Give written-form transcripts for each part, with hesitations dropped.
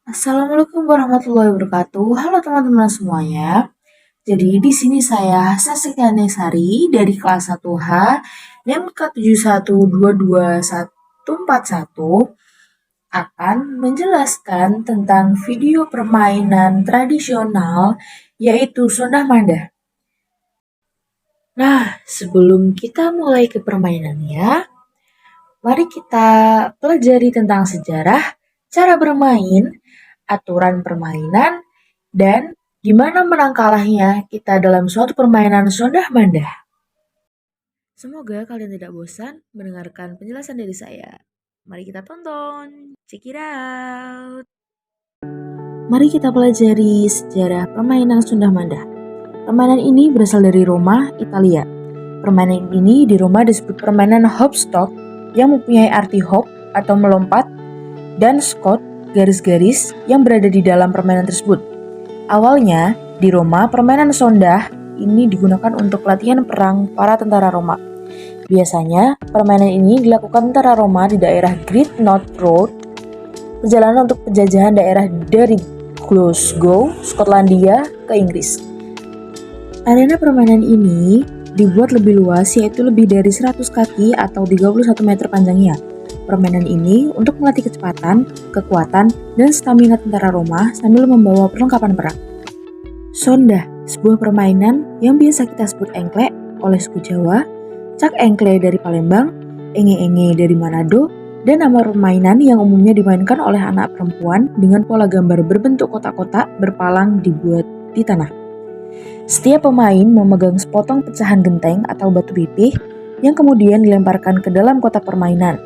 Assalamualaikum warahmatullahi wabarakatuh. Halo teman-teman semuanya. Jadi di sini saya Saskia Sari dari kelas 1H NIM K71222141 akan menjelaskan tentang video permainan tradisional yaitu Sondah Mandah. Nah, sebelum kita mulai ke permainannya, mari kita pelajari tentang sejarah, cara bermain, aturan permainan, dan gimana menang kalahnya kita dalam suatu permainan sondah mandah. Semoga kalian tidak bosan mendengarkan penjelasan dari saya. Mari kita tonton. Check it out. Mari kita pelajari sejarah permainan sondah mandah. Permainan ini berasal dari Roma, Italia. Permainan ini di Roma disebut permainan hopscotch yang mempunyai arti hop atau melompat dan scotch garis-garis yang berada di dalam permainan tersebut. Awalnya, di Roma, permainan sondah ini digunakan untuk latihan perang para tentara Roma. Biasanya, permainan ini dilakukan tentara Roma di daerah Great North Road, perjalanan untuk penjajahan daerah dari Glasgow, Skotlandia, ke Inggris. Arena permainan ini dibuat lebih luas, yaitu lebih dari 100 kaki atau 31 meter panjangnya. Permainan ini untuk melatih kecepatan, kekuatan, dan stamina tentara Roma sambil membawa perlengkapan perang. Sondah, sebuah permainan yang biasa kita sebut engklek oleh suku Jawa, cak engklek dari Palembang, enge-enge dari Manado, dan nama permainan yang umumnya dimainkan oleh anak perempuan dengan pola gambar berbentuk kotak-kotak berpalang dibuat di tanah. Setiap pemain memegang sepotong pecahan genteng atau batu pipih yang kemudian dilemparkan ke dalam kotak permainan.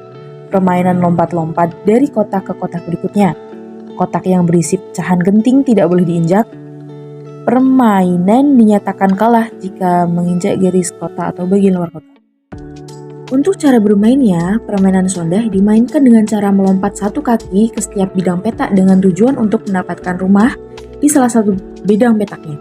Permainan lompat-lompat dari kotak ke kotak berikutnya. Kotak yang berisi pecahan genting tidak boleh diinjak. Permainan dinyatakan kalah jika menginjak garis kotak atau bagian luar kotak. Untuk cara bermainnya, permainan sondah dimainkan dengan cara melompat satu kaki ke setiap bidang petak dengan tujuan untuk mendapatkan rumah di salah satu bidang petaknya.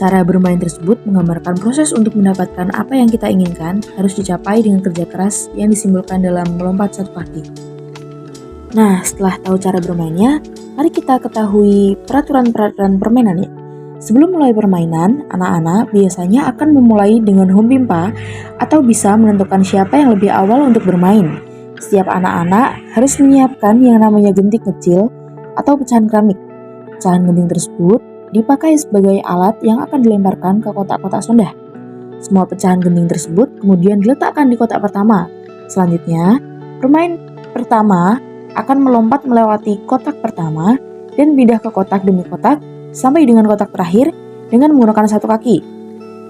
Cara bermain tersebut menggambarkan proses untuk mendapatkan apa yang kita inginkan harus dicapai dengan kerja keras yang disimbolkan dalam melompat satu kaki. Nah, setelah tahu cara bermainnya, mari kita ketahui peraturan-peraturan permainannya. Sebelum mulai permainan, anak-anak biasanya akan memulai dengan home pimpa atau bisa menentukan siapa yang lebih awal untuk bermain. Setiap anak-anak harus menyiapkan yang namanya genting kecil atau pecahan keramik. Pecahan genting tersebut dipakai sebagai alat yang akan dilemparkan ke kotak-kotak sondah. Semua pecahan genting tersebut kemudian diletakkan di kotak pertama. Selanjutnya, pemain pertama akan melompat melewati kotak pertama dan pindah ke kotak demi kotak sampai dengan kotak terakhir dengan menggunakan satu kaki.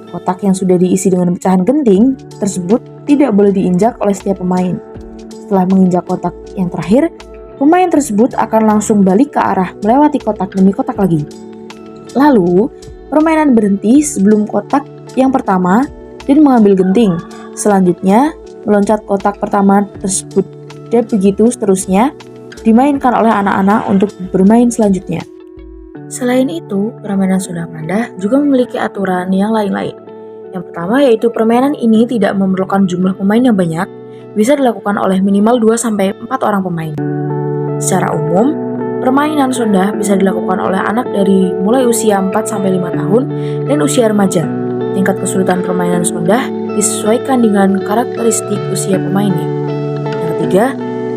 Kotak yang sudah diisi dengan pecahan genting tersebut tidak boleh diinjak oleh setiap pemain. Setelah menginjak kotak yang terakhir, pemain tersebut akan langsung balik ke arah melewati kotak demi kotak lagi. Lalu, permainan berhenti sebelum kotak yang pertama dan mengambil genting. Selanjutnya, meloncat kotak pertama tersebut dan begitu seterusnya dimainkan oleh anak-anak untuk bermain selanjutnya. Selain itu, permainan sondah mandah juga memiliki aturan yang lain-lain. Yang pertama yaitu permainan ini tidak memerlukan jumlah pemain yang banyak, bisa dilakukan oleh minimal 2-4 orang pemain. Secara umum, permainan sondah bisa dilakukan oleh anak dari mulai usia 4-5 tahun dan usia remaja. Tingkat kesulitan permainan sondah disesuaikan dengan karakteristik usia pemainnya. Yang ketiga,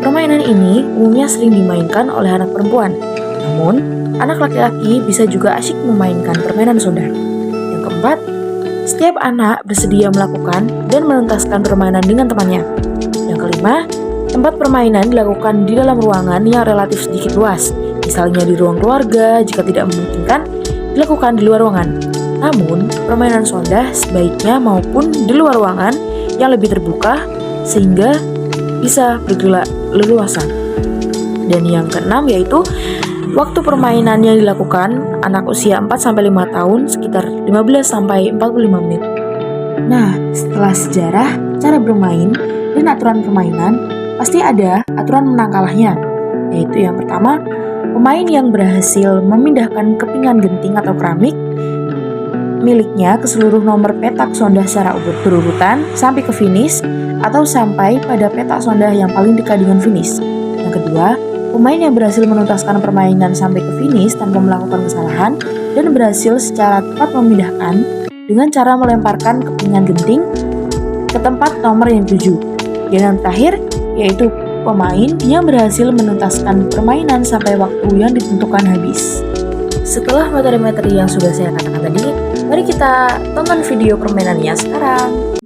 permainan ini umumnya sering dimainkan oleh anak perempuan. Namun, anak laki-laki bisa juga asyik memainkan permainan sondah. Yang keempat, setiap anak bersedia melakukan dan menuntaskan permainan dengan temannya. Yang kelima, tempat permainan dilakukan di dalam ruangan yang relatif sedikit luas, misalnya di ruang keluarga jika tidak memungkinkan dilakukan di luar ruangan. Namun, permainan sondah sebaiknya maupun di luar ruangan yang lebih terbuka sehingga bisa bergerak leluasa. Dan yang keenam yaitu waktu permainan yang dilakukan anak usia 4-5 tahun sekitar 15-45 menit. Nah, setelah sejarah, cara bermain, dan aturan permainan, pasti ada aturan menang kalahnya. Yaitu yang pertama, pemain yang berhasil memindahkan kepingan genting atau keramik miliknya ke seluruh nomor petak sondah secara berurutan sampai ke finish atau sampai pada petak sondah yang paling dekat dengan finish. Yang kedua, Pemain yang berhasil menuntaskan permainan sampai ke finish tanpa melakukan kesalahan dan berhasil secara tepat memindahkan dengan cara melemparkan kepingan genting ke tempat nomor yang dituju. Dan yang terakhir yaitu pemain yang berhasil menuntaskan permainan sampai waktu yang ditentukan habis. Setelah materi-materi yang sudah saya katakan tadi, mari kita tonton video permainannya sekarang.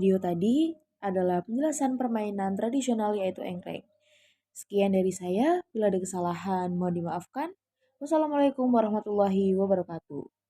video tadi adalah penjelasan permainan tradisional yaitu engkleng. Sekian dari saya, bila ada kesalahan mohon dimaafkan. Wassalamualaikum warahmatullahi wabarakatuh.